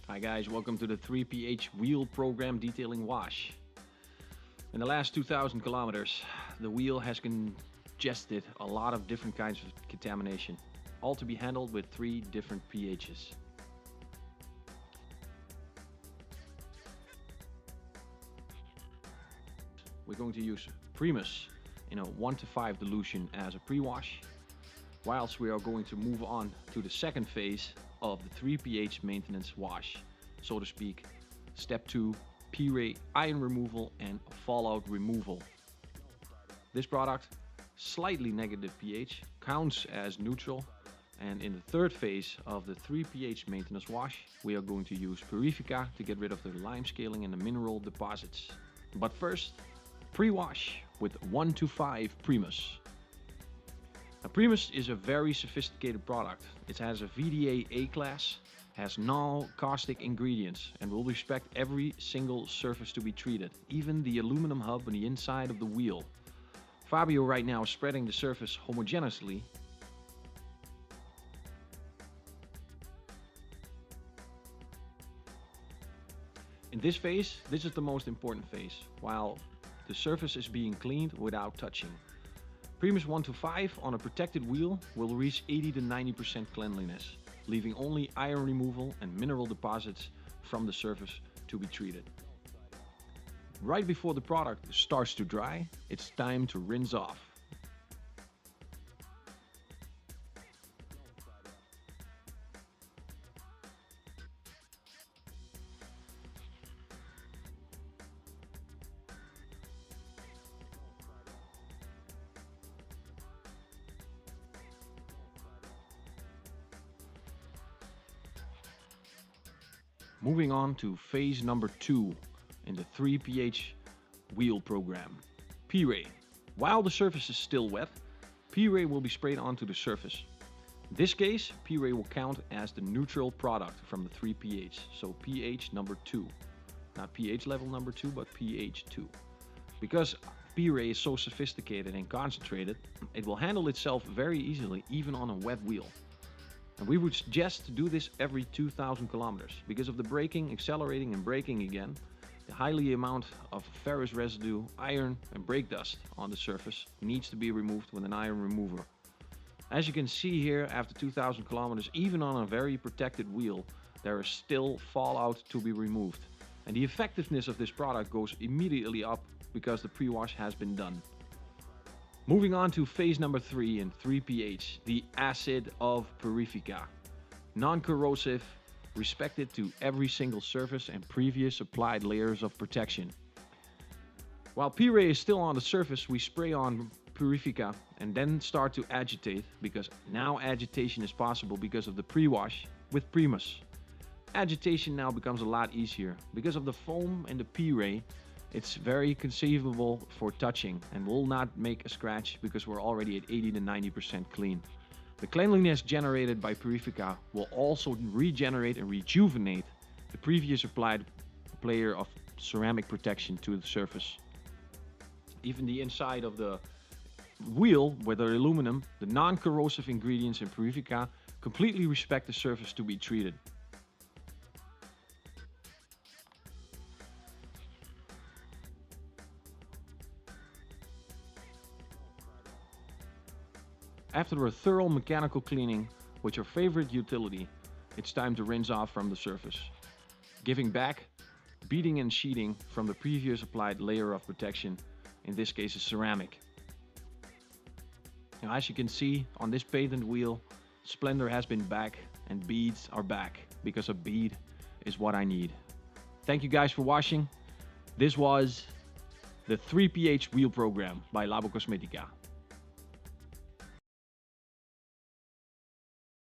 Hi guys, welcome to the 3pH wheel program detailing wash. In the last 2,000 kilometers, the wheel has congested a lot of different kinds of contamination, all to be handled with 3 different pHs. We're going to use Primus in a 1 to 5 dilution as a pre-wash, whilst we are going to move on to the second phase of the 3pH maintenance wash, so to speak, step 2, P-ray iron removal and fallout removal. This product, slightly negative pH, counts as neutral, and in the third phase of the 3pH maintenance wash, we are going to use Purifica to get rid of the lime scaling and the mineral deposits. But first, pre-wash with 1 to 5 Primus. Now, Primus is a very sophisticated product. It has a VDA A-class, has no caustic ingredients, and will respect every single surface to be treated, even the aluminum hub on the inside of the wheel. Fabio right now is spreading the surface homogeneously. In this phase, this is the most important phase, while the surface is being cleaned without touching. Primus 1 to 5 on a protected wheel will reach 80 to 90% cleanliness, leaving only iron removal and mineral deposits from the surface to be treated. Right before the product starts to dry, it's time to rinse off. Moving on to phase number 2 in the 3pH wheel program. P-ray. While the surface is still wet, P-ray will be sprayed onto the surface. In this case, P-ray will count as the neutral product from the 3pH, so pH number 2. Not pH level number 2, but pH 2. Because P-ray is so sophisticated and concentrated, it will handle itself very easily even on a wet wheel. And we would suggest to do this every 2,000 kilometers. Because of the braking, accelerating and braking again, the highly amount of ferrous residue, iron and brake dust on the surface needs to be removed with an iron remover. As you can see here, after 2,000 kilometers, even on a very protected wheel, there is still fallout to be removed. And the effectiveness of this product goes immediately up because the pre-wash has been done. Moving on to phase number 3 in 3pH, the acid of Purifica. Non-corrosive, respected to every single surface and previous applied layers of protection. While P-ray is still on the surface, we spray on Purifica and then start to agitate, because now agitation is possible because of the pre-wash with Primus. Agitation now becomes a lot easier. Because of the foam and the P-ray, it's very conceivable for touching and will not make a scratch because we're already at 80 to 90% clean. The cleanliness generated by Purifica will also regenerate and rejuvenate the previous applied layer of ceramic protection to the surface. Even the inside of the wheel with the aluminum, the non-corrosive ingredients in Purifica completely respect the surface to be treated. After a thorough mechanical cleaning with your favorite utility, it's time to rinse off from the surface, giving back beading and sheeting from the previous applied layer of protection, in this case a ceramic. Now, as you can see on this patent wheel, splendor has been back and beads are back, because a bead is what I need. Thank you guys for watching. This was the 3pH wheel program by Labo Cosmetica.